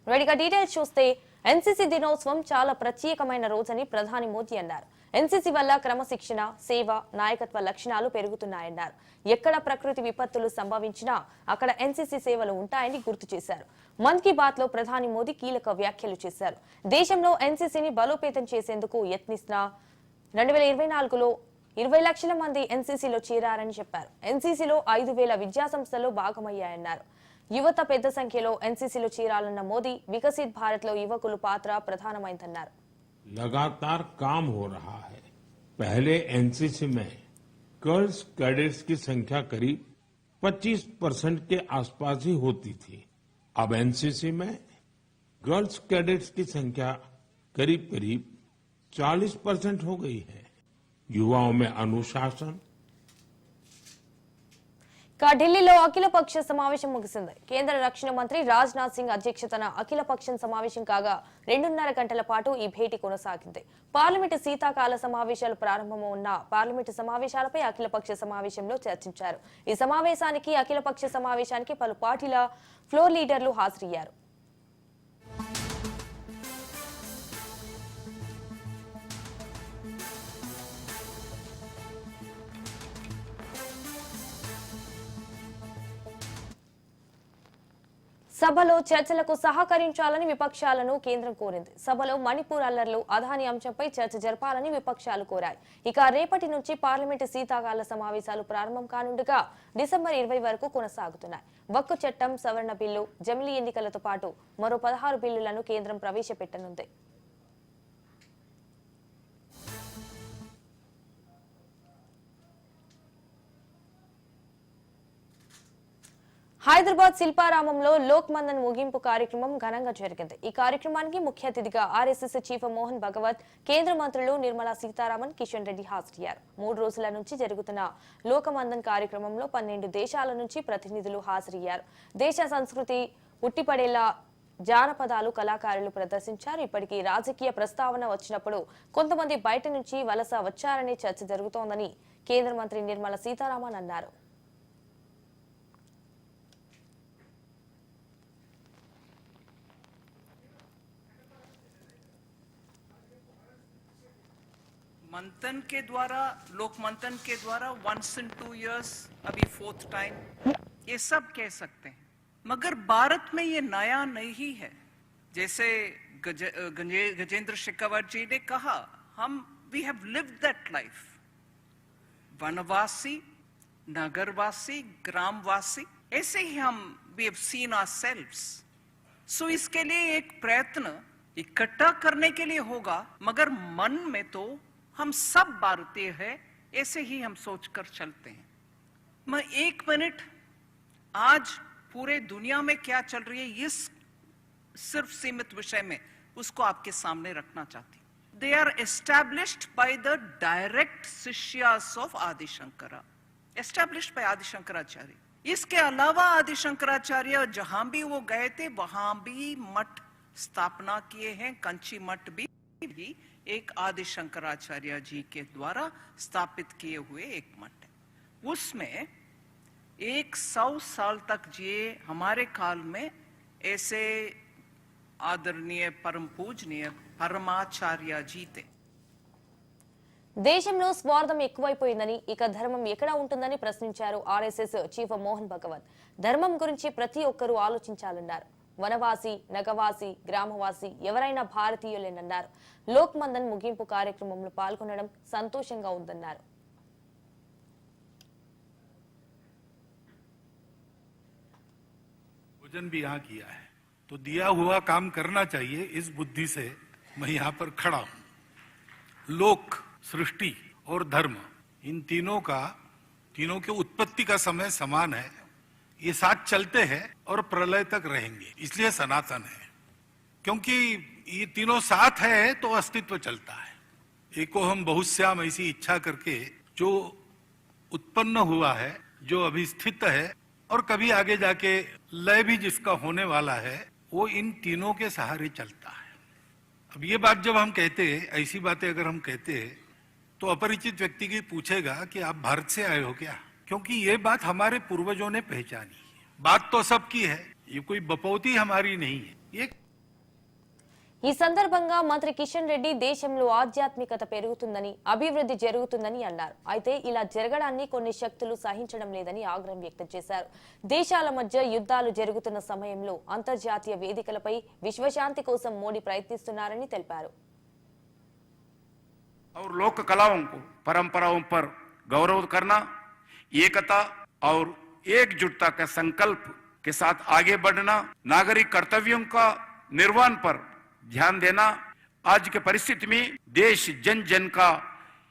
రెడీగా డీటెయిల్స్ చూస్తే ఎన్సీసీ దినోత్సవం చాలా ప్రత్యేకమైన రోజని ప్రధాని మోదీ అన్నారు. ఎన్సీసీ వల్ల క్రమశిక్షణ, సేవ, నాయకత్వ లక్షణాలు పెరుగుతున్నాయన్నారు. ఎక్కడ ప్రకృతి విపత్తులు సంభవించినా అక్కడ ఎన్సీసీ సేవలు ఉంటాయని గుర్తు చేశారు. మన్ కీ బాత్ లో ప్రధాని మోదీ కీలక వ్యాఖ్యలు చేశారు. దేశంలో ఎన్సీసీని బలోపేతం చేసేందుకు యత్నిస్తున్న 2024లో 20 లక్షల మంది ఎన్సీసీలో చేరారని చెప్పారు. ఎన్సీసీలో 5,000 విద్యా సంస్థలు భాగమయ్యాయన్నారు. యువత పెద్ద సంఖ్యలో ఎన్సీసీలో చేరాలన్న మోదీ వికసిత్ భారత్ లో యువకుల పాత్ర ప్రధానమైందన్నారు. लगातार काम हो रहा है। पहले एनसीसी में गर्ल्स कैडेट्स की संख्या करीब 25% के आसपास ही होती थी। अब एनसीसी में गर्ल्स कैडेट्स की संख्या करीब करीब 40% हो गई है। युवाओं में अनुशासन। ఢిల్లీలో అఖిలపక్ష సమావేశం ముగిసింది. కేంద్ర రక్షణ మంత్రి రాజ్నాథ్ సింగ్ అధ్యక్షతన అఖిలపక్షం సమావేశం కాగా 2.5 గంటల పాటు ఈ భేటీ కొనసాగింది. పార్లమెంటు శీతాకాల సమావేశాలు ప్రారంభం ఉన్న పార్లమెంటు సమావేశాలపై అఖిలపక్ష సమావేశంలో చర్చించారు. ఈ సమావేశానికి అఖిలపక్ష సమావేశానికి పలు పార్టీల ఫ్లోర్ లీడర్లు హాజరయ్యారు. సభలో చర్చలకు సహకరించాలని విపక్షాలను కేంద్రం కోరింది. సభలో మణిపూర్ అల్లర్లు, అదానీ అంశంపై చర్చ జరపాలని విపక్షాలు కోరాయి. ఇక రేపటి నుంచి పార్లమెంటు శీతాకాల సమావేశాలు ప్రారంభం కానుండగా డిసెంబర్ 20 వరకు కొనసాగుతున్నాయి. వక్ఫ్ చట్టం సవరణ బిల్లు, జమిలీ ఎన్నికలతో పాటు మరో 16 బిల్లులను కేంద్రం ప్రవేశపెట్టనుంది. హైదరాబాద్ శిల్పారామంలో లోక్ మందన్ ముగింపు కార్యక్రమం ఘనంగా జరిగింది. ఈ కార్యక్రమానికి ముఖ్య అతిథిగా ఆర్ఎస్ఎస్ చీఫ్ మోహన్ భగవత్, కేంద్ర మంత్రులు నిర్మలా సీతారామన్, కిషన్ రెడ్డి హాజరయ్యారు. 3 రోజుల నుంచి జరుగుతున్న లోక్ మందన్ కార్యక్రమంలో 12 దేశాల నుంచి ప్రతినిధులు హాజరయ్యారు. దేశ సంస్కృతి ఉట్టిపడేలా జానపదాలు, కళాకారులు ప్రదర్శించారు. ఇప్పటికీ రాజకీయ ప్రస్తావన వచ్చినప్పుడు కొంతమంది బయట నుంచి వలస వచ్చారనే చర్చ జరుగుతోందని కేంద్ర మంత్రి నిర్మలా సీతారామన్ అన్నారు. मंथन के द्वारा, लोक मंथन के द्वारा once in 2 years, अभी 4th टाइम, ये सब कह सकते हैं, मगर भारत में ये नया नहीं है। जैसे गजेंद्र शेखावत जी ने कहा, हम we have lived that life, वनवासी, नगरवासी, ग्रामवासी, ऐसे ही हम we have seen ourselves. So इसके लिए एक प्रयत्न इकट्ठा करने के लिए होगा, मगर मन में तो हम सब भारतीय हैं, ऐसे ही हम सोचकर चलते हैं। मैं 1 मिनट आज पूरे दुनिया में क्या चल रही है इस सिर्फ सीमित विषय में उसको आपके सामने रखना चाहती हूं। They are established by the direct शिष्यास of Adi Shankara, established bye आदि शंकराचार्य। इसके अलावा आदि शंकराचार्य जहां भी वो गए थे वहां भी मठ स्थापना किए हैं। कंची मठ भी एक आदि शंकराचार्य जी के द्वारा स्थापित किए हुए एक मठ है। उसमें 100 साल तक जिए हमारे काल में ऐसे आदरणीय परम पूजनीय परमाचार्य जी थे। దేశంలో స్వార్థం ఎక్కువైపోయిందని, ఇక ధర్మం ఎక్కడ ఉంటుందని ప్రశ్నించారు ఆర్ఎస్ఎస్ చీఫ్ మోహన్ భగవత్. ధర్మం గురించి ప్రతి ఒక్కరూ ఆలోచించాలన్నారు. వనవాసి, నగవాసి, గ్రామవాసి ఎవరైనా భారతీయులేనన్నారు. లోక్ మందన్ ముగింపు కార్యక్రమంలో పాల్గొనడం సంతోషంగా ఉందన్నారు. भोजन भी यहाँ किया है तो दिया हुआ काम करना चाहिए, इस बुद्धि से मैं यहाँ पर खड़ा हूं। लोक, सृष्टि और धर्म, इन तीनों के उत्पत्ति का समय समान है। ये साथ चलते हैं और प्रलय तक रहेंगे, इसलिए सनातन है। क्योंकि ये तीनों साथ है तो अस्तित्व चलता है। एको हम बहुश्याम ऐसी इच्छा करके जो उत्पन्न हुआ है, जो अभी स्थित है और कभी आगे जाके लय भी जिसका होने वाला है, वो इन तीनों के सहारे चलता है। अब ये बात जब हम कहते हैं, ऐसी बातें अगर हम कहते हैं तो अपरिचित व्यक्ति की पूछेगा कि आप भारत से आए हो क्या, क्योंकि ये बात हमारे पूर्वजों ने पहचानी है। बात तो सबकी है, ये कोई बपौती हमारी नहीं है। ये ఈ సందర్భంగా మంత్రి కిషన్ రెడ్డి దేశంలో ఆధ్యాత్మికత పెరుగుతుందని అభివృద్ధి జరుగుతుందని అన్నారు. అయితే ఇలా జరగడాన్ని కొన్ని శక్తులు సహించడం లేదని ఆగ్రహం వ్యక్తం చేశారు. దేశాల మధ్య యుద్ధాలు జరుగుతున్న సమయంలో అంతర్జాతీయ వేదికలపై విశ్వశాంతి కోసం మోడీ ప్రయత్నిస్తున్నారని తెలిపారు. और लोक कलाओं को परंपराओं पर गौरव करना, एकता और एकजुटता के संकल्प के साथ आगे बढ़ना, नागरिक कर्तव्यों का निर्वहन पर ध्यान देना आज के परिस्थिति में देश जन जन का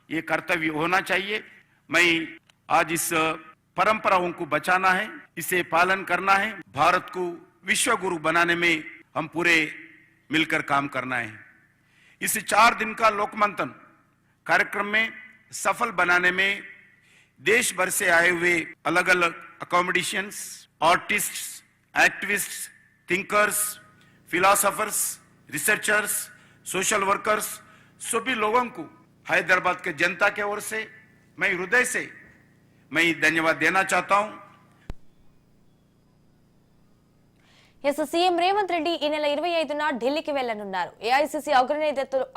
ये कर्तव्य होना चाहिए। मैं आज इस परंपराओं को बचाना है, इसे पालन करना है। भारत को विश्व गुरु बनाने में हम पूरे मिलकर काम करना है। इस 4 दिन का लोकमंथन कार्यक्रम में सफल बनाने में देश भर से आए हुए अलग अलग accommodations, artists, activists, thinkers, philosophers, researchers, social workers, सभी लोगों को हैदराबाद के जनता के ओर से मैं हृदय से धन्यवाद देना चाहता हूं। సీఎం రేవంత్ రెడ్డి ఈ నెల 25న ఢిల్లీకి వెళ్లనున్నారు. ఏఐసీసీ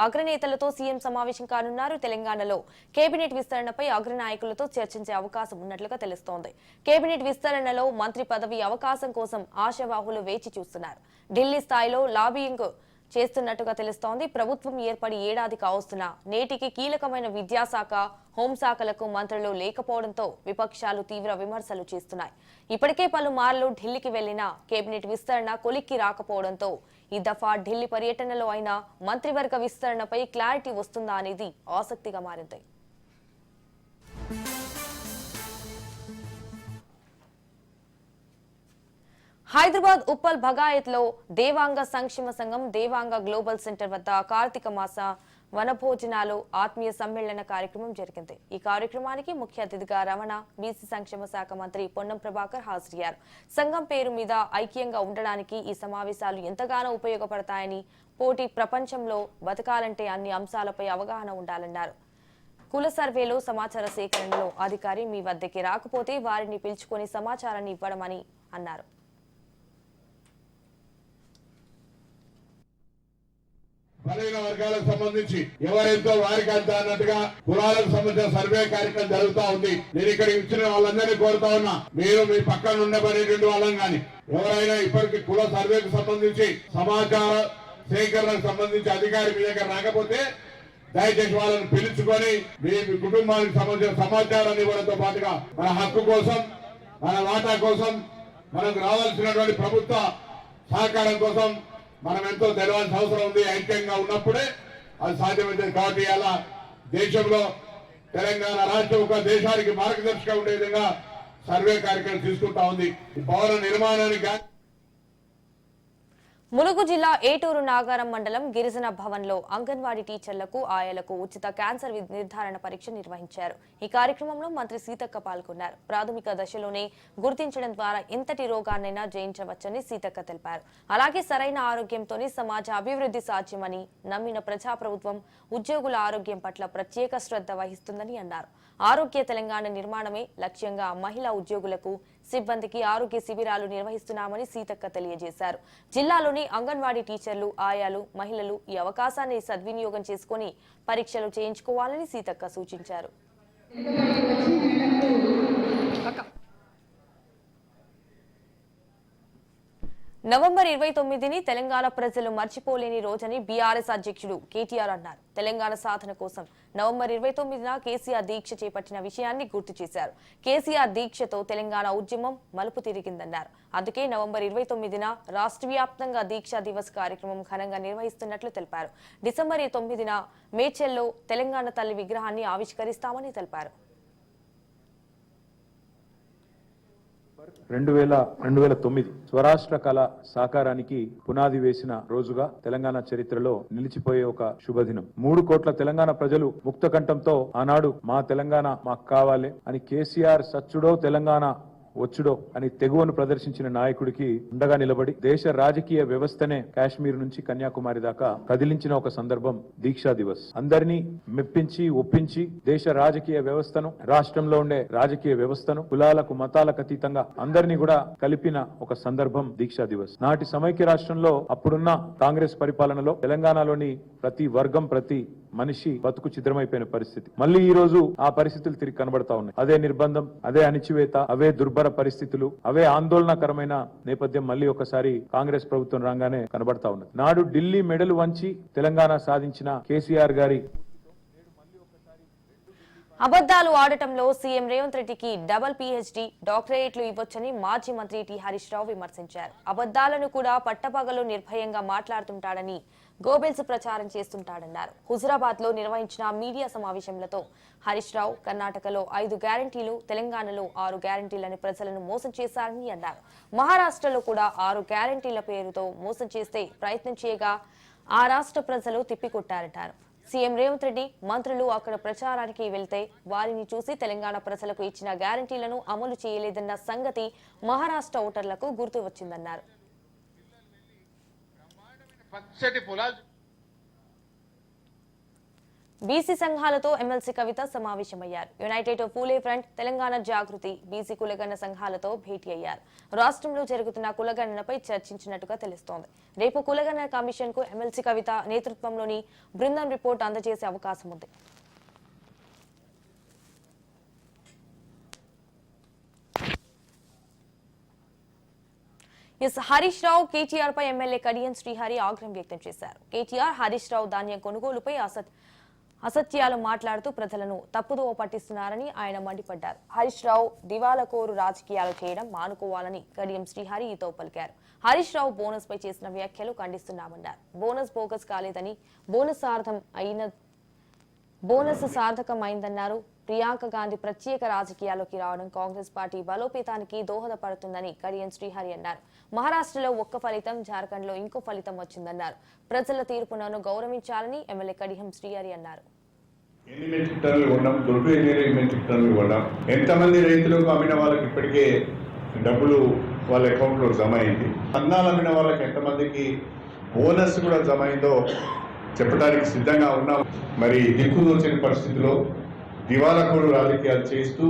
అగ్రనేతలతో సీఎం సమావేశం కానున్నారు. తెలంగాణలో కేబినెట్ విస్తరణపై అగ్రనాయకులతో చర్చించే అవకాశం ఉన్నట్లుగా తెలుస్తోంది. కేబినెట్ విస్తరణలో మంత్రి పదవి అవకాశం కోసం ఆశావాహులు వేచి చూస్తున్నారు. ఢిల్లీ స్థాయిలో లాబియింగ్ చేస్తున్నట్టుగా తెలుస్తోంది. ప్రభుత్వం ఏర్పడి ఏడాది కావస్తున్నా నేటికి కీలకమైన విద్యాశాఖ, హోంశాఖలకు మంత్రులు లేకపోవడంతో విపక్షాలు తీవ్ర విమర్శలు చేస్తున్నాయి. ఇప్పటికే పలుమార్లు ఢిల్లీకి వెళ్లిన కేబినెట్ విస్తరణ కొలిక్కి రాకపోవడంతో ఈ దఫా ఢిల్లీ పర్యటనలో అయినా మంత్రివర్గ విస్తరణపై క్లారిటీ వస్తుందా అనేది ఆసక్తిగా మారింది. హైదరాబాద్ ఉప్పల్ భగాయత్లో దేవాంగ సంక్షేమ సంఘం దేవాంగ గ్లోబల్ సెంటర్ వద్ద కార్తీక మాస వనభోజనాలు ఆత్మీయ సమ్మేళన కార్యక్రమం జరిగింది. ఈ కార్యక్రమానికి ముఖ్య అతిథిగా రమణ, బీసీ సంక్షేమ శాఖ మంత్రి పొన్నం ప్రభాకర్ హాజరయ్యారు. సంఘం పేరు మీద ఐక్యంగా ఉండడానికి ఈ సమావేశాలు ఎంతగానో ఉపయోగపడతాయని, పోటీ ప్రపంచంలో బతకాలంటే అన్ని అంశాలపై అవగాహన ఉండాలన్నారు. కుల సర్వేలో సమాచార సేకరణలో అధికారి మీ వద్దకి రాకపోతే వారిని పిలుచుకొని సమాచారాన్ని ఇవ్వడమని అన్నారు. బలైన వర్గాలకు సంబంధించి ఎవరెంతో వారికి అంత అన్నట్టుగా కులాలకు సంబంధించిన సర్వే కార్యక్రమం జరుగుతా ఉంది. నేను ఇక్కడ ఇచ్చిన వాళ్ళందరినీ కోరుతా ఉన్నా, మీరు మీ పక్కన ఉండబడేటువంటి వాళ్ళం గాని ఎవరైనా ఇప్పటికి కుల సర్వేకు సంబంధించి సమాచార సేకరణకు సంబంధించి అధికారి మీ దగ్గర రాకపోతే దయచేసి వాళ్ళని పిలుచుకొని మీ కుటుంబానికి సంబంధించిన సమాచారాన్ని ఇవ్వడంతో పాటుగా మన హక్కు కోసం, మన వాటా కోసం, మనకు రావాల్సినటువంటి ప్రభుత్వ సహకారం కోసం మనం ఎంతో తెలవాల్సిన అవసరం ఉంది. ఐక్యంగా ఉన్నప్పుడే అది సాధ్యమవుతుంది. కాబట్టి అలా దేశంలో తెలంగాణ రాష్ట్రం ఒక దేశానికి మార్గదర్శకంగా ఉండే విధంగా సర్వే కార్యక్రమం తీసుకుంటా ఉంది. ఈ భవన నిర్మాణానికి ములుగు జిల్లా ఏటూరు నాగారం మండలం గిరిజన భవన్ లో అంగన్వాడీ టీచర్లకు, ఆయాలకు ఉచిత క్యాన్సర్ నిర్ధారణ పరీక్ష నిర్వహించారు. ఈ కార్యక్రమంలో మంత్రి సీతక్క పాల్గొన్నారు. ప్రాథమిక దశలోనే గుర్తించడం ద్వారా ఎంతటి రోగాన్నైనా జయించవచ్చని సీతక్క తెలిపారు. అలాగే సరైన ఆరోగ్యంతోనే సమాజ అభివృద్ధి సాధ్యమని నమ్మిన ప్రజాప్రభుత్వం ఉద్యోగుల ఆరోగ్యం పట్ల ప్రత్యేక శ్రద్ధ వహిస్తుందని అన్నారు. ఆరోగ్య తెలంగాణ నిర్మాణమే లక్ష్యంగా మహిళా ఉద్యోగులకు, సిబ్బందికి ఆరోగ్య శిబిరాలు నిర్వహిస్తున్నామని సీతక్క తెలియజేశారు. జిల్లాలోని అంగన్వాడీ టీచర్లు, ఆయాలు, మహిళలు ఈ అవకాశాన్ని సద్వినియోగం చేసుకుని పరీక్షలు చేయించుకోవాలని సీతక్క సూచించారు. నవంబర్ 29ని తెలంగాణ ప్రజలు మర్చిపోలేని రోజని బీఆర్ఎస్ అధ్యక్షుడు కేటీఆర్ అన్నారు. తెలంగాణ సాధన కోసం నవంబర్ 29న కేసీఆర్ దీక్ష చేపట్టిన విషయాన్ని గుర్తు చేశారు. కేసీఆర్ దీక్షతో తెలంగాణ ఉద్యమం మలుపు తిరిగిందన్నారు. అందుకే నవంబర్ 29న రాష్ట్ర వ్యాప్తంగా దీక్షా దివస్ కార్యక్రమం ఘనంగా నిర్వహిస్తున్నట్లు తెలిపారు. డిసెంబర్ 9న మేడ్చల్లో తెలంగాణ తల్లి విగ్రహాన్ని ఆవిష్కరిస్తామని తెలిపారు. 2009 స్వరాష్ట్ర కళ సాకారానికి పునాది వేసిన రోజుగా తెలంగాణ చరిత్రలో నిలిచిపోయే ఒక శుభదినం. 3 కోట్ల తెలంగాణ ప్రజలు ముక్త కంఠంతో ఆనాడు మా తెలంగాణ మాకు కావాలి అని కేసీఆర్ సచ్చుడో తెలంగాణ వచ్చుడో అని తెగువను ప్రదర్శించిన నాయకుడికి ఉండగా నిలబడి దేశ రాజకీయ వ్యవస్థనే కాశ్మీర్ నుంచి కన్యాకుమారి దాకా కదిలించిన ఒక సందర్భం దీక్షా దివస్. అందరినీ మెప్పించి ఒప్పించి దేశ రాజకీయ వ్యవస్థను, రాష్ట్రంలో ఉండే రాజకీయ వ్యవస్థను కులాలకు మతాలకు అతీతంగా అందరినీ కూడా కలిపిన ఒక సందర్భం దీక్షా దివస్. నాటి సమైక్య రాష్ట్రంలో అప్పుడున్న కాంగ్రెస్ పరిపాలనలో తెలంగాణలోని ప్రతి వర్గం, ప్రతి మనిషి బతుకు చిద్రమైపోయిన పరిస్థితి. మళ్ళీ ఈ రోజు ఆ పరిస్థితులు తిరిగి కనబడతా ఉన్నాయి. అదే నిర్బంధం, అదే అణిచివేత, అవే దుర్భర పరిస్థితులు, అవే ఆందోళనకరమైన నేపథ్యం మళ్ళీ ఒకసారి కాంగ్రెస్ ప్రభుత్వం రాగానే కనబడతా ఉన్నది. నాడు ఢిల్లీ మెడలు వంచి తెలంగాణ సాధించిన కేసీఆర్ గారి అబద్దాలు ఆడటంలో సీఎం రేవంత్ రెడ్డికి డబుల్ పీహెచ్డీ డాక్టరేట్లు ఇవ్వొచ్చని మాజీ మంత్రి టి హరీష్ రావు విమర్శించారు. అబద్దాలను కూడా పట్టపగలు నిర్భయంగా మాట్లాడుతుంటాడని, గోబెల్స్ ప్రచారం చేస్తుంటాడన్నారు. హుజురాబాద్ లో నిర్వహించిన మీడియా సమావేశంలో హరీష్ రావు కర్ణాటకలో 5 గ్యారంటీలు, తెలంగాణలో 6 గ్యారంటీలని ప్రజలను మోసం చేశారని అన్నారు. మహారాష్ట్రలో కూడా 6 గ్యారంటీల పేరుతో మోసం చేస్తే ప్రయత్నం చేయగా ఆ రాష్ట్ర ప్రజలు తిప్పికొట్టారన్నారు. సీఎం రేవంత్ రెడ్డి మంత్రులు అక్కడ ప్రచారానికి వెళ్తే వారిని చూసి తెలంగాణ ప్రజలకు ఇచ్చిన గ్యారంటీలను అమలు చేయలేదన్న సంగతి మహారాష్ట్ర ఓటర్లకు గుర్తు వచ్చిందన్నారు. బీసీ సంఘాలతో ఎమ్మెల్సీ కవిత సమావేశమయ్యారు. యునైటెడ్ పూలే ఫ్రంట్, తెలంగాణ జాగృతి, బీసీ కులగణన సంఘాలతో భేటీ అయ్యారు. రాష్ట్రంలో జరుగుతున్న కులగణనపై చర్చించినట్టుగా తెలుస్తోంది. రేపు కులగణన కమిషన్ కు ఎమ్మెల్సీ కవిత నేతృత్వంలోని బృందం రిపోర్ట్ అందజేసే అవకాశం ఉంది. హరీష్ రావు కేటీఆర్ పై ఎమ్మెల్యే కడియం శ్రీహరి ఆగ్రహం వ్యక్తం చేశారు. కేటీఆర్ హరీష్ రావు ధాన్యం కొనుగోలుపై అసత్యాలు మాట్లాడుతూ ప్రజలను తప్పుదోవ పట్టిస్తున్నారని ఆయన మండిపడ్డారు. హరీష్ రావు దివాలకోరు రాజకీయాలు చేయడం మానుకోవాలని కడియం శ్రీహరి ఈతో పలికారు. హరీష్ రావు బోనస్ పై చేసిన వ్యాఖ్యలు ఖండిస్తున్నామన్నారు. బోనస్ బోగస్ కాలేదని, బోనస్ సార్థకమైందన్నారు. ప్రియాంక గాంధీ ప్రత్యేక రాజకీయాల్లోకి రావడం కాంగ్రెస్ పార్టీ బలోపేతానికి దోహదపడుతుందని కడియం శ్రీహరి అన్నారు. మహారాష్ట్రలో ఒక్క ఫలితం, జార్ఖండ్ లో ఇంకో ఫలితం వచ్చిందన్నారు. ప్రజల తీర్పును గౌరవించాలని ఎమ్మెల్యే కడియం శ్రీహరి అన్నారు. ఎన్ని మెట్రిక్ టన్నులు కొన్నాం, దొడ్డు ఎన్ని మెట్రిక్ టన్నులు కొన్నాం, ఎంతమంది రైతులకు అమ్మిన వాళ్ళకి ఇప్పటికే డబ్బులు వాళ్ళ అకౌంట్లో జమ అయింది, అన్నాలు అమ్మిన వాళ్ళకి ఎంతమందికి బోనస్ కూడా జమ అయిందో చెప్పడానికి సిద్ధంగా ఉన్నాం. మరి దిక్కుదోచని పరిస్థితిలో దివాలాకోరు రాజకీయాలు చేస్తూ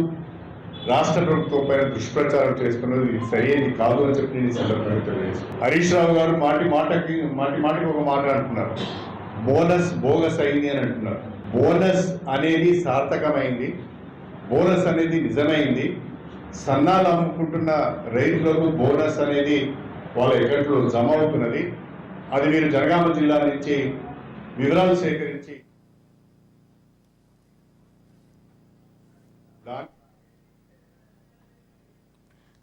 రాష్ట్ర ప్రభుత్వం పైన దుష్ప్రచారం చేస్తున్నది సరైనది కాదు అని చెప్పి నేను సందర్భంగా తెలియజేస్తాను. హరీష్ రావు గారు మాటి మాటికి ఒక మాట అంటున్నారు, బోనస్ బోగస్ అయింది అని అంటున్నారు. బోనస్ అనేది సార్థకమైంది, బోనస్ అనేది నిజమైంది. సన్నాలు అమ్ముకుంటున్న రైతులకు బోనస్ అనేది వాళ్ళ అకౌంట్లో జమ అవుతున్నది. అది మీరు జనగామ జిల్లా నుంచి వివరాలు సేకరించి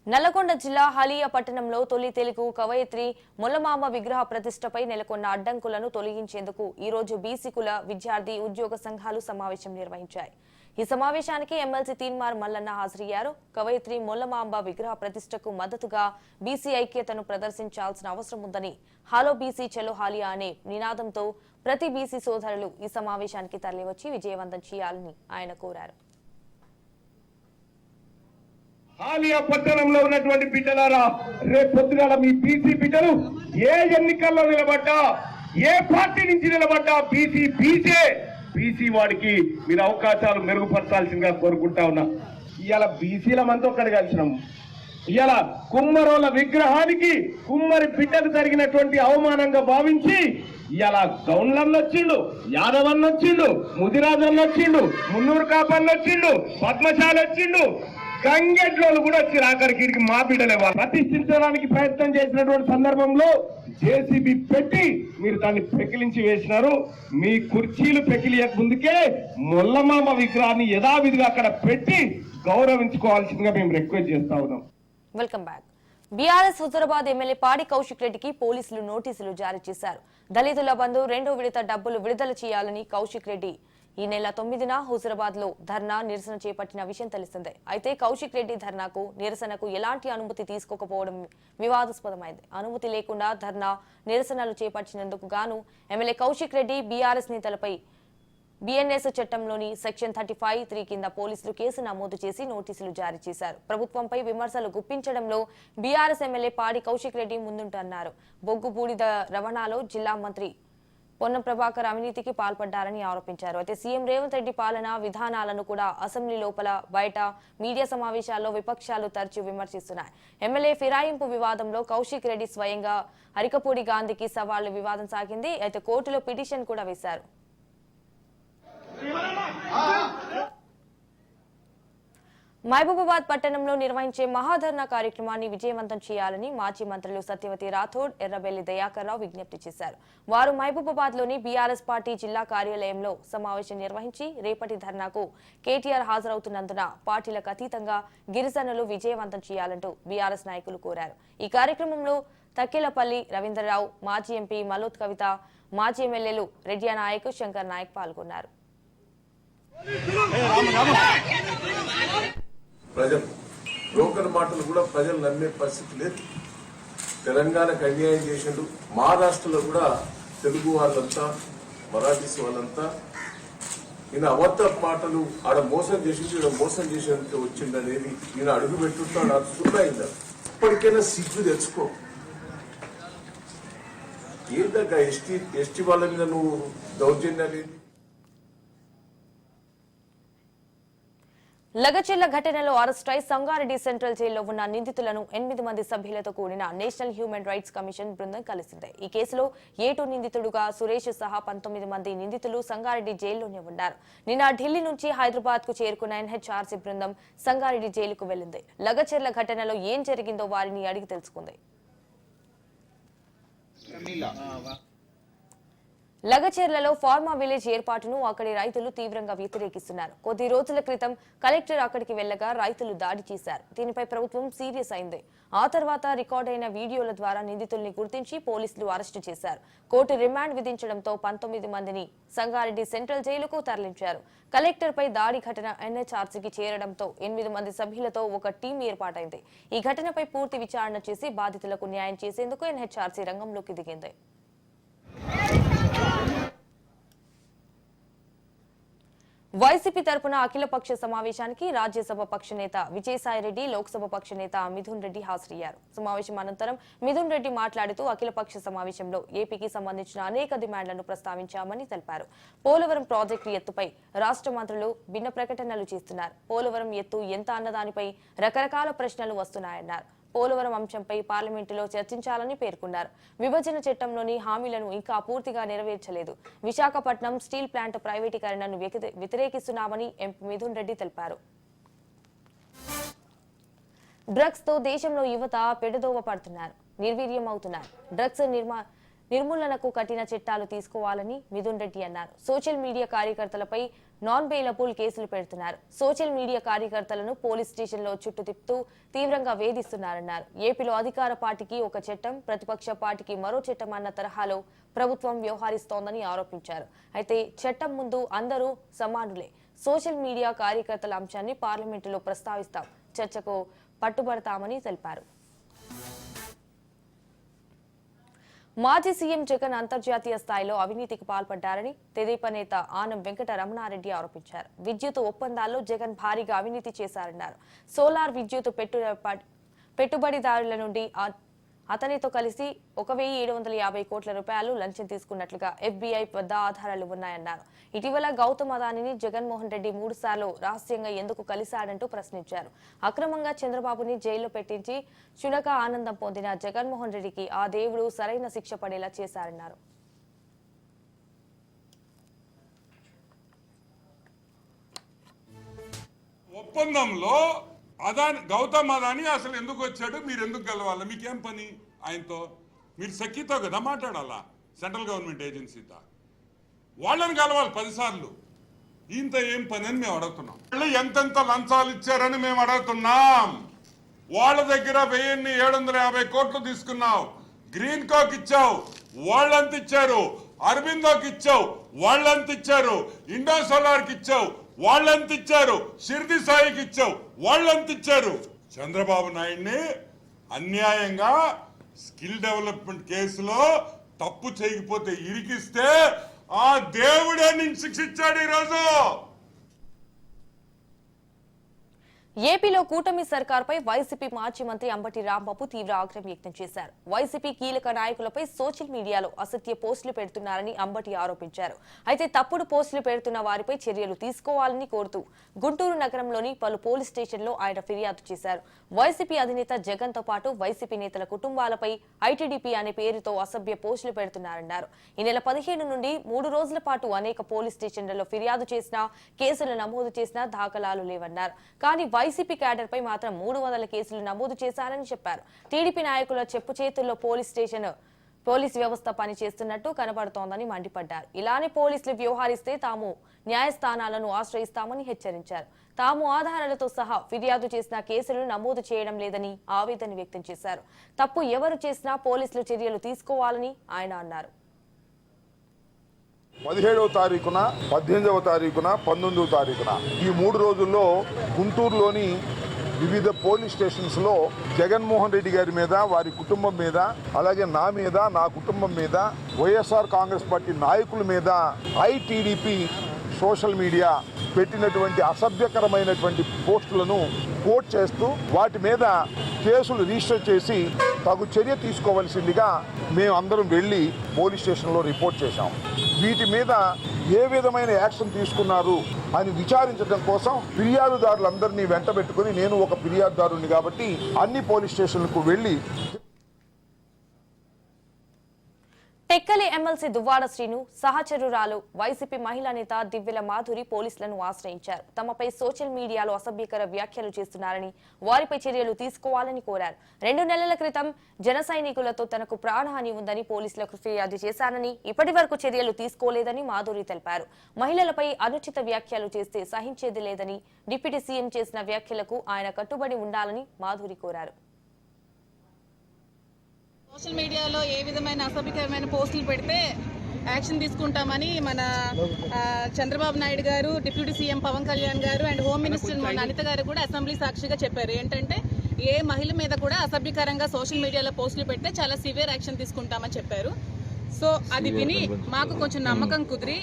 నల్లగొండ జిల్లా హాలియా పట్టణంలో తొలి తెలుగు కవయిత్రి మొల్లమాంబ విగ్రహ ప్రతిష్టపై నెలకొన్న అడ్డంకులను తొలగించేందుకు ఈ రోజు బీసీ కుల విద్యార్థి ఉద్యోగ సంఘాలు సమావేశం నిర్వహించాయి. ఈ సమావేశానికి ఎమ్మెల్సీ తీన్మార్ మల్లన్న హాజరయ్యారు. కవయిత్రి మొల్లమాంబ విగ్రహ ప్రతిష్టకు మద్దతుగా బీసీ ఐక్యతను ప్రదర్శించాల్సిన అవసరం ఉందని, హాలో బీసీ చలో హాలియా అనే నినాదంతో ప్రతి బీసీ సోదరులు ఈ సమావేశానికి తరలివచ్చి విజయవంతం చేయాలని ఆయన కోరారు. హాలియా పట్టణంలో ఉన్నటువంటి బిడ్డలారా, రేపు పొద్దుగాల మీ బీసీ బిడ్డలు ఏ ఎన్నికల్లో నిలబడ్డా, ఏ పార్టీ నుంచి నిలబడ్డా బీసీ వాడికి మీరు అవకాశాలు మెరుగుపరచాల్సిందిగా కోరుకుంటా ఉన్నా. ఇవాళ బీసీల మనతో ఒక్కడి కలిసినాము. ఇవాళ కుమ్మరోల విగ్రహానికి కుమ్మరి బిడ్డకు జరిగినటువంటి అవమానంగా భావించి ఇవాళ గౌన్లన్న వచ్చిండు, యాదవన్న వచ్చిండు, ముదిరాజన్న వచ్చిండు, మున్నూరు కాపన్న వచ్చిండు, పద్మశాలి వచ్చిండు, గంగెడ్లోళ్ళు కూడా వచ్చి ఆఖరికి మా బిడ్డలే ప్రతిష్ఠించడానికి ప్రయత్నం చేసినటువంటి సందర్భంలో జేసీబీ పెట్టి మీరు దాన్ని పెకిలించి వేసినారు. మీ కుర్చీలు పెకిలియక ముందుకే మొల్లమామ విగ్రహాన్ని యథావిధిగా అక్కడ పెట్టి గౌరవించుకోవాల్సిందిగా మేము రిక్వెస్ట్ చేస్తా ఉన్నాం. Welcome back. BRS Huzurabad MLA పాడి కౌశిక్ రెడ్డికి పోలీసులు నోటీసులు జారీ చేశారు. దళితుల బంధు 2వ విడత డబ్బులు విడుదల చేయాలని కౌశిక్ రెడ్డి ఈ నెల 9న హుజురాబాద్ లో ధర్నా నిరసన చేపట్టిన విషయం తెలిసిందే. అయితే కౌశిక్ రెడ్డి ధర్నాకు నిరసనకు ఎలాంటి అనుమతి తీసుకోకపోవడం వివాదాస్పదమైంది. అనుమతి లేకుండా ధర్నా నిరసనలు చేపట్టినందుకు గాను ఎమ్మెల్యే కౌశిక్ రెడ్డి బీఆర్ఎస్ నేతలపై బిఎన్ఎస్ చట్టంలోని సెక్షన్ 35(3) కింద పోలీసులు కేసు నమోదు చేసి నోటీసులు జారీ చేశారు. ప్రభుత్వంపై విమర్శలు గుప్పించడంలో బీఆర్ఎస్ ఎమ్మెల్యే పాడి కౌశిక్ రెడ్డి ముందుంటున్నారు. బొగ్గు బూడిద రవాణాలో జిల్లా మంత్రి పొన్నం ప్రభాకర్ అవినీతికి పాల్పడ్డారని ఆరోపించారు. అయితే సీఎం రేవంత్ రెడ్డి పాలన విధానాలను కూడా అసెంబ్లీ లోపల బయట మీడియా సమావేశాల్లో విపక్షాలు తరచూ విమర్శిస్తున్నాయి. ఎమ్మెల్యే ఫిరాయింపు వివాదంలో కౌశిక్ రెడ్డి స్వయంగా అరికపూడి గాంధీకి సవాళ్లు వివాదం సాగింది. అయితే కోర్టులో పిటిషన్ కూడా వేశారు. మహబూబాబాద్ పట్టణంలో నిర్వహించే మహాధర్నా కార్యక్రమాన్ని విజయవంతం చేయాలని మాజీ మంత్రులు సత్యవతి రాథోడ్, ఎర్రబెల్లి దయాకర్ రావు విజ్ఞప్తి చేశారు. వారు మహబూబాబాద్ లోని బీఆర్ఎస్ పార్టీ జిల్లా కార్యాలయంలో సమావేశం నిర్వహించి రేపటి ధర్నాకు కేటీఆర్ హాజరవుతున్నందున పార్టీలకు అతీతంగా గిరిజనులు విజయవంతం చేయాలంటూ బీఆర్ఎస్ నాయకులు కోరారు. ఈ కార్యక్రమంలో తక్కెలపల్లి రవీంద్రరావు, మాజీ ఎంపీ మలోత్ కవిత, మాజీ ఎమ్మెల్యేలు రెడ్డియా నాయక్, శంకర్ నాయక్ పాల్గొన్నారు. ప్రజలు బ్రోకన్ మాటలు కూడా ప్రజలు నమ్మే పరిస్థితి లేదు. తెలంగాణకు అన్యాయం చేసిండు. మహారాష్ట్రలో కూడా తెలుగు వాళ్ళంతా, మరాఠీస్ వాళ్ళంతా ఈయన అబద్ధ మాటలు ఆడ మోసం చేసిండు, ఈడ మోసం చేసేందుకు వచ్చిండు అనేది ఈయన అడుగు పెట్టుతాడు. అది సున్నాయిందా? ఇప్పటికైనా సిగ్గు తెచ్చుకో. ఏంటక్క ఎస్టీ వాళ్ళ మీద నువ్వు దౌర్జన్యాలు? లగచెర్ల ఘటనలో అరెస్టై సంగారెడ్డి సెంట్రల్ జైల్లో ఉన్న నిందితులను 8 మంది సభ్యులతో కూడిన నేషనల్ హ్యూమన్ రైట్స్ కమిషన్ బృందం కలిసింది. ఈ కేసులో ఏటూ నిందితుడుగా సురేష్ సహా 19 మంది నిందితులు సంగారెడ్డి జైల్లోనే ఉన్నారు. నిన్న ఢిల్లీ నుంచి హైదరాబాద్ కు చేరుకున్న ఎన్హెచ్ఆర్సీ బృందం సంగారెడ్డి జైలుకు వెళ్లింది. లగచెర్ల ఘటనలో ఏం జరిగిందో వారిని అడిగి తెలుసుకుంది. లగచెర్లలో ఫార్మా విలేజ్ ఏర్పాటును అక్కడి రైతులు తీవ్రంగా వ్యతిరేకిస్తున్నారు. కొద్ది రోజుల క్రితం కలెక్టర్ అక్కడికి వెళ్లగా రైతులు దాడి చేశారు. దీనిపై ప్రభుత్వం సీరియస్ అయింది. ఆ తర్వాత రికార్డైన వీడియోల ద్వారా నిందితుల్ని గుర్తించి పోలీసులు అరెస్టు చేశారు. కోర్టు రిమాండ్ విధించడంతో 19 మందిని సంగారెడ్డి సెంట్రల్ జైలుకు తరలించారు. కలెక్టర్ పై దాడి ఘటన ఎన్హెచ్ఆర్సీకి చేరడంతో 8 మంది సభ్యులతో ఒక టీం ఏర్పాటైంది. ఈ ఘటనపై పూర్తి విచారణ చేసి బాధితులకు న్యాయం చేసేందుకు ఎన్హెచ్ఆర్సీ రంగంలోకి దిగింది. వైసీపీ తరపున అఖిలపక్ష సమావేశానికి రాజ్యసభ పక్ష నేత విజయసాయిరెడ్డి, లోక్సభ పక్ష నేత మిథున్ రెడ్డి హాజరయ్యారు. సమావేశం అనంతరం మిథున్ రెడ్డి మాట్లాడుతూ అఖిలపక్ష సమావేశంలో ఏపీకి సంబంధించిన అనేక డిమాండ్లను ప్రస్తావించామని తెలిపారు. పోలవరం ప్రాజెక్టు ఎత్తుపై రాష్ట్ర మంత్రులు భిన్న ప్రకటనలు చేస్తున్నారు. పోలవరం ఎత్తు ఎంత అన్నదానిపై రకరకాల ప్రశ్నలు వస్తున్నాయన్నారు. పోలవరం అంశంపై పార్లమెంటులో చర్చించాలని పేర్కొన్నారు. విభజన చట్టంలోని హామీలను ఇంకా పూర్తిగా నెరవేర్చలేదు. విశాఖపట్నం స్టీల్ ప్లాంట్ ప్రైవేటీకరణను వ్యతిరేకిస్తున్నామని ఎంపీ మిథున్ రెడ్డి తెలిపారు. డ్రగ్స్ తో దేశంలో యువత పెడదోవ పడుతున్నారు, నిర్వీర్యం అవుతున్నారు. డ్రగ్స్ నిర్మూలనకు కఠిన చట్టాలు తీసుకోవాలని మిథున్ రెడ్డి అన్నారు. సోషల్ మీడియా కార్యకర్తలపై నాన్ బెయిలబుల్ కేసులు పెడుతున్నారు. సోషల్ మీడియా కార్యకర్తలను పోలీస్ స్టేషన్లో చుట్టూ తిప్పుతూ తీవ్రంగా వేధిస్తున్నారన్నారు. ఏపీలో అధికార పార్టీకి ఒక చట్టం, ప్రతిపక్ష పార్టీకి మరో చట్టం అన్న తరహాలో ప్రభుత్వం వ్యవహరిస్తోందని ఆరోపించారు. అయితే చట్టం ముందు అందరూ సమానులే. సోషల్ మీడియా కార్యకర్తల అంశాన్ని పార్లమెంటులో ప్రస్తావిస్తాం, చర్చకు పట్టుబడతామని తెలిపారు. మాజీ సీఎం జగన్ అంతర్జాతీయ స్థాయిలో అవినీతికి పాల్పడ్డారని తెదేపా నేత ఆనం వెంకట రమణారెడ్డి ఆరోపించారు. విద్యుత్ ఒప్పందాల్లో జగన్ భారీగా అవినీతి చేశారన్నారు. సోలార్ విద్యుత్ పెట్టుబడిదారుల నుండి అతనితో కలిసి 1,750 కోట్ల రూపాయలు లంచం తీసుకున్నట్లుగా FBI వద్ద ఆధారాలు ఉన్నాయన్నారు. ఇటీవల గౌతమ్ అదానిని జగన్మోహన్ రెడ్డి 3 సార్లు రహస్యంగా ఎందుకు కలిశాడంటూ ప్రశ్నించారు. అక్రమంగా చంద్రబాబుని జైల్లో పెట్టించి చునక ఆనందం పొందిన జగన్మోహన్ రెడ్డికి ఆ దేవుడు సరైన శిక్ష పడేలా చేశారన్నారు. ఒప్పందంలో గౌతమ్ అదాని అసలు ఎందుకు వచ్చాడు, మీరు ఎందుకు గెలవాలి, మీకేం పని ఆయనతో? మీరు సఖీతో కదా మాట్లాడాలా, సెంట్రల్ గవర్నమెంట్ ఏజెన్సీతో. వాళ్ళని కలవాలి 10 సార్లు. ఈయనతో ఏం పని అని మేము అడుగుతున్నాం. వాళ్ళు ఎంతెంత లంచాలు ఇచ్చారని మేము అడుగుతున్నాం. వాళ్ళ దగ్గర 1,750 కోట్లు తీసుకున్నావు. గ్రీన్ కోకి ఇచ్చావు, వాళ్ళంత ఇచ్చారు. అరబిందోకి ఇచ్చావు, వాళ్ళంత ఇచ్చారు. ఇండో సోలార్కి ఇచ్చావు, వాళ్ళంత ఇచ్చారు. షిర్ది సాయికి ఇచ్చావు, వాళ్ళంత ఇచ్చారు. చంద్రబాబు నాయుడిని అన్యాయంగా స్కిల్ డెవలప్మెంట్ కేసులో తప్పు చేయకపోతే ఇరికిస్తే ఆ దేవుడే నిన్ను శిక్షించాడు ఈరోజు. ఏపీలో కూటమి సర్కార్పై వైసీపీ మాజీ మంత్రి అంబటి రాంబాబు తీవ్ర ఆగ్రహం వ్యక్తం చేశారు. వైసీపీ కీలక నాయకులపై సోషల్ మీడియాలో అసత్య పోస్టులు పెడుతున్నారని అంబటి ఆరోపించారు. అయితే తప్పుడు పోస్టులు పెడుతున్న వారిపై చర్యలు తీసుకోవాలని కోరుతూ గుంటూరు నగరంలోని పలు పోలీస్ స్టేషన్లో ఆయన ఫిర్యాదు చేశారు. వైసీపీ అధినేత జగన్ తో పాటు వైసీపీ నేతల కుటుంబాలపై ఐటీడీపీ అనే పేరుతో అసభ్య పోస్టులు పెడుతున్నారన్నారు. ఈ నెల 15 నుండి 3 రోజుల పాటు అనేక పోలీస్ స్టేషన్లలో ఫిర్యాదు చేసినా, కేసులు నమోదు చేసినా దాఖలాలు లేవన్నారు. కానీ వైసీపీ క్యాడర్ పై మాత్రం 300 కేసులు నమోదు చేశారని చెప్పారు. టీడీపీ నాయకుల చెప్పు చేతుల్లో పోలీస్ వ్యవస్థ పనిచేస్తున్నట్టు కనబడుతోందని మండిపడ్డారు. ఇలానే పోలీసులు వ్యవహరిస్తే తాము న్యాయస్థానాలను ఆశ్రయిస్తామని హెచ్చరించారు. తాము ఆధారాలతో సహా ఫిర్యాదు చేసిన కేసులు నమోదు చేయడం లేదని ఆవేదన వ్యక్తం చేశారు. తప్పు ఎవరు చేసినా పోలీసులు చర్యలు తీసుకోవాలని ఆయన అన్నారు. 17వ తారీఖున, 18వ తారీఖున, 19వ తారీఖున ఈ 3 రోజుల్లో గుంటూరులోని వివిధ పోలీస్ స్టేషన్స్లో జగన్మోహన్ రెడ్డి గారి మీద, వారి కుటుంబం మీద, అలాగే నా మీద, నా కుటుంబం మీద, వైఎస్ఆర్ కాంగ్రెస్ పార్టీ నాయకుల మీద ఐటీడీపీ సోషల్ మీడియా పెట్టినటువంటి అసభ్యకరమైనటువంటి పోస్టులను కోట్ చేస్తూ వాటి మీద కేసులు రిజిస్టర్ చేసి తగు చర్య తీసుకోవాల్సిందిగా మేమందరం వెళ్ళి పోలీస్ స్టేషన్లో రిపోర్ట్ చేశాం. వీటి మీద ఏ విధమైన యాక్షన్ తీసుకున్నారు అని విచారించడం కోసం ఫిర్యాదుదారులందరినీ వెంటబెట్టుకుని, నేను ఒక ఫిర్యాదుదారుని కాబట్టి అన్ని పోలీస్ స్టేషన్లకు వెళ్ళి టెక్కలి ఎమ్మెల్సీ దువ్వాడ శ్రీను సహచరురాలు వైసీపీ మహిళా నేత దివ్యల మాధురి పోలీసులను ఆశ్రయించారు. తమపై సోషల్ మీడియాలో అసభ్యకర వ్యాఖ్యలు చేస్తున్నారని, వారిపై చర్యలు తీసుకోవాలని కోరారు. 2 నెలల క్రితం జన సైనికులతో తనకు ప్రాణహాని ఉందని పోలీసులకు ఫిర్యాదు చేశానని, ఇప్పటి వరకు చర్యలు తీసుకోలేదని మాధురి తెలిపారు. మహిళలపై అనుచిత వ్యాఖ్యలు చేస్తే సహించేది లేదని, డిప్యూటీ సీఎం చేసిన వ్యాఖ్యలకు ఆయన కట్టుబడి ఉండాలని మాధురి కోరారు. సోషల్ మీడియాలో ఏ విధమైన అసభ్యకరమైన పోస్టులు పెడితే యాక్షన్ తీసుకుంటామని మన చంద్రబాబు నాయుడు గారు, డిప్యూటీ సీఎం పవన్ కళ్యాణ్ గారు అండ్ హోమ్ మినిస్టర్ అనిత గారు కూడా అసెంబ్లీ సాక్షిగా చెప్పారు. ఏంటంటే ఏ మహిళ మీద కూడా అసభ్యకరంగా సోషల్ మీడియాలో పోస్టులు పెడితే చాలా సివియర్ యాక్షన్ తీసుకుంటామని చెప్పారు. సో అది విని మాకు కొంచెం నమ్మకం కుదిరి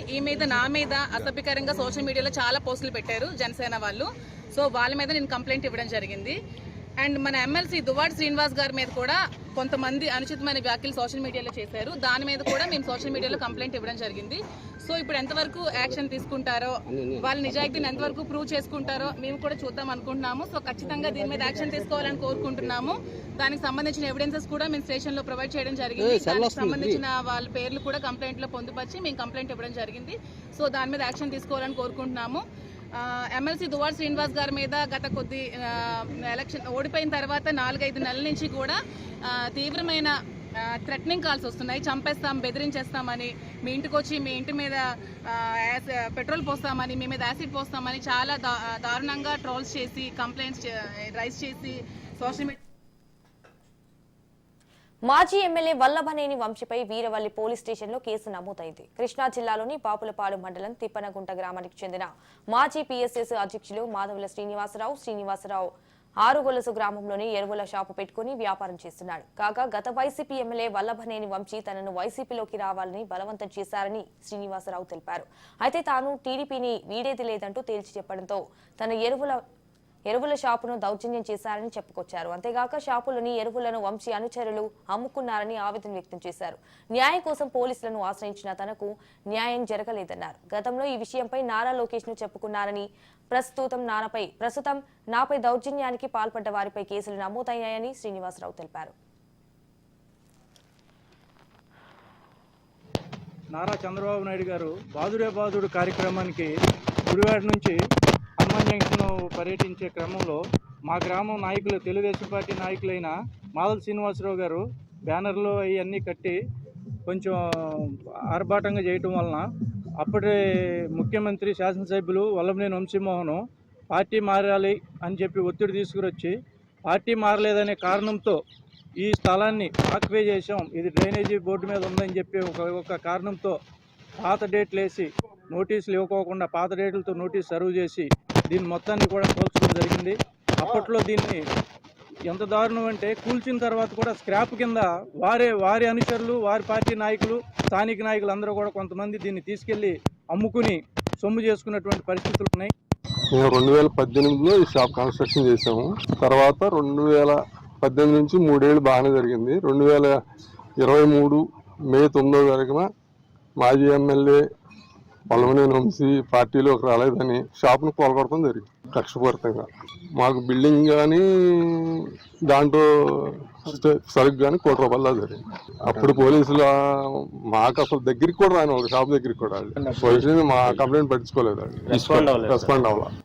నా మీద అసభ్యకరంగా సోషల్ మీడియాలో చాలా పోస్టులు పెట్టారు జనసేన వాళ్ళు. సో వాళ్ళ మీద నేను కంప్లైంట్ ఇవ్వడం జరిగింది. అండ్ మన ఎమ్మెల్సీ దువ్వాడ శ్రీనివాస్ గారి మీద కూడా కొంతమంది అనుచితమైన వ్యాఖ్యలు సోషల్ మీడియాలో చేశారు. దాని మీద కూడా మేము సోషల్ మీడియాలో కంప్లైంట్ ఇవ్వడం జరిగింది. సో ఇప్పుడు ఎంతవరకు యాక్షన్ తీసుకుంటారో, వాళ్ళ నిజాయితీని ఎంతవరకు ప్రూవ్ చేసుకుంటారో మేము కూడా చూద్దాం అనుకుంటున్నాము. సో ఖచ్చితంగా దీని మీద యాక్షన్ తీసుకోవాలని కోరుకుంటున్నాము. దానికి సంబంధించిన ఎవిడెన్సెస్ కూడా మేము స్టేషన్లో ప్రొవైడ్ చేయడం జరిగింది. దానికి సంబంధించిన వాళ్ళ పేర్లు కూడా కంప్లైంట్లో పొందుపరిచి మేము కంప్లైంట్ ఇవ్వడం జరిగింది. సో దాని మీద యాక్షన్ తీసుకోవాలని కోరుకుంటున్నాము. ఎమ్మెల్సీ దువ్వాడ శ్రీనివాస్ గారి మీద గత కొద్ది ఎలక్షన్ ఓడిపోయిన తర్వాత 4-5 నెలల నుంచి కూడా తీవ్రమైన థ్రెటనింగ్ కాల్స్ వస్తున్నాయి. చంపేస్తాం, బెదిరించేస్తామని, మీ ఇంటికి వచ్చి మీ ఇంటి మీద పెట్రోల్ పోస్తామని, మీ మీద యాసిడ్ పోస్తామని చాలా దారుణంగా ట్రోల్స్ చేసి కంప్లైంట్స్ రైజ్ చేసి సోషల్ మీడియా. మాజీ ఎమ్మెల్యే వల్లభనేని వంశీపై వీరవల్లి పోలీస్ స్టేషన్లో కేసు నమోదైంది. కృష్ణా జిల్లాలోని పాపులపాడు మండలం తిప్పనగుంట గ్రామానికి చెందిన మాజీ పీఎస్ఎస్ అధ్యక్షులు మాధవుల శ్రీనివాసరావు ఆరుగొలసు గ్రామంలోని ఎరువుల షాపు పెట్టుకుని వ్యాపారం చేస్తున్నాడు. కాగా గత వైసీపీ ఎమ్మెల్యే వల్లభనేని వంశీ తనను వైసీపీలోకి రావాలని బలవంతం చేశారని శ్రీనివాసరావు తెలిపారు. అయితే తాను టీడీపీని వీడేది లేదంటూ తేల్చి చెప్పడంతో తన ఎరువుల షాపును దౌర్జన్యం చేశారని చెప్పుకొచ్చారు. అంతేగాక షాపులోని ఎరువులను వంశీ అనుచరులు అమ్ముకున్నారని ఆవేదన వ్యక్తం చేశారు. న్యాయం కోసం పోలీసులను ఆశ్రయించిన తనకు న్యాయం జరగలేదన్నారు. గతంలో ఈ విషయంపై నారా లోకేష్ ను చెప్పుకున్నారని, ప్రస్తుతం నాపై దౌర్జన్యానికి పాల్పడ్డ వారిపై కేసులు నమోదయ్యాయని శ్రీనివాసరావు తెలిపారు. నారా చంద్రబాబు నాయుడు గారు బాదుడే బాదుడు కార్యక్రమానికి గుడివాడ నుంచి హనుమాన్ జంక్షన్ పర్యటించే క్రమంలో మా గ్రామం నాయకులు, తెలుగుదేశం పార్టీ నాయకులైన మాధవ శ్రీనివాసరావు గారు బ్యానర్లు అవన్నీ కట్టి కొంచెం ఆర్భాటంగా చేయటం వలన అప్పటి ముఖ్యమంత్రి శాసనసభ్యులు వల్లభనేని వంశీమోహన్ పార్టీ మారాలి అని చెప్పి ఒత్తిడి తీసుకురొచ్చి, పార్టీ మారలేదనే కారణంతో ఈ స్థలాన్ని ఆక్యుపై చేసాం, ఇది డ్రైనేజీ బోర్డు మీద ఉందని చెప్పి ఒక కారణంతో పాత డేట్లు వేసి నోటీసులు ఇవ్వకోకుండా పాత డేట్లతో నోటీస్ సర్వ్ చేసి దీన్ని మొత్తాన్ని కూడా పోల్చడం జరిగింది. అప్పట్లో దీన్ని ఎంత దారుణం అంటే కూల్చిన తర్వాత కూడా స్క్రాప్ కింద వారి అనుచరులు, వారి పార్టీ నాయకులు, స్థానిక నాయకులు అందరూ కూడా కొంతమంది దీన్ని తీసుకెళ్లి అమ్ముకుని సొమ్ము చేసుకున్నటువంటి పరిస్థితులు ఉన్నాయి. మేము 2018లో ఈ షాప్ కన్స్ట్రక్షన్ చేసాము. తర్వాత 2018 నుంచి 3 ఏళ్ళు బాగానే జరిగింది. 2023 మే 9వ తారీఖున మాజీ ఎమ్మెల్యే పొలమనేని వంశీ పార్టీలోకి రాలేదని షాప్ను కూలగొడతాం జరిగింది కక్షపూరితంగా. మాకు బిల్డింగ్ కానీ దాంట్లో సరుకు కానీ ₹1 దాకా జరిగింది. అప్పుడు పోలీసులు మాకు అసలు దగ్గరికి కూడా రాని ఒక షాప్ దగ్గరికి కూడా పోలీసులు మా కంప్లైంట్ పట్టించుకోలేదు, రెస్పాండ్ అవ్వాలి.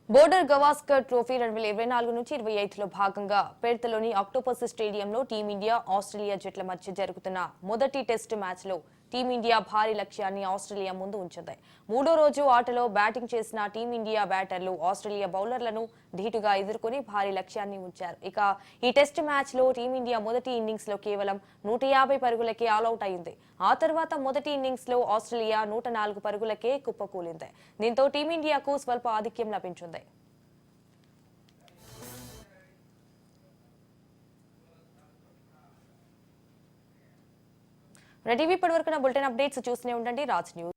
బోర్డర్ గవాస్కర్ ట్రోఫీ 2024 నుంచి 25లో భాగంగా పేర్తలోని ఆక్టోపస్ స్టేడియంలో టీమిండియా ఆస్ట్రేలియా జట్ల మధ్య జరుగుతున్న మొదటి టెస్టు మ్యాచ్లో టీమిండియా భారీ లక్ష్యాన్ని ఆస్ట్రేలియా ముందు ఉంచింది. 3వ రోజు ఆటలో బ్యాటింగ్ చేసిన టీమిండియా బ్యాటర్లు ఆస్ట్రేలియా బౌలర్లను ధీటుగా ఎదుర్కొని భారీ లక్ష్యాన్ని ఉంచారు. ఇక ఈ టెస్టు మ్యాచ్లో టీమిండియా మొదటి ఇన్నింగ్స్లో కేవలం 150 పరుగులకే ఆల్అౌట్ అయింది. ఆ తర్వాత మొదటి ఇన్నింగ్స్లో ఆస్ట్రేలియా 104 పరుగులకే కుప్పకూలింది. దీంతో టీమిండియాకు స్వల్ప ఆధిక్యం లభించింది. టీవీ ఇప్పటివరకు బులెటిన్ అప్డేట్స్ చూస్తూనే ఉండండి రాజ్ న్యూస్.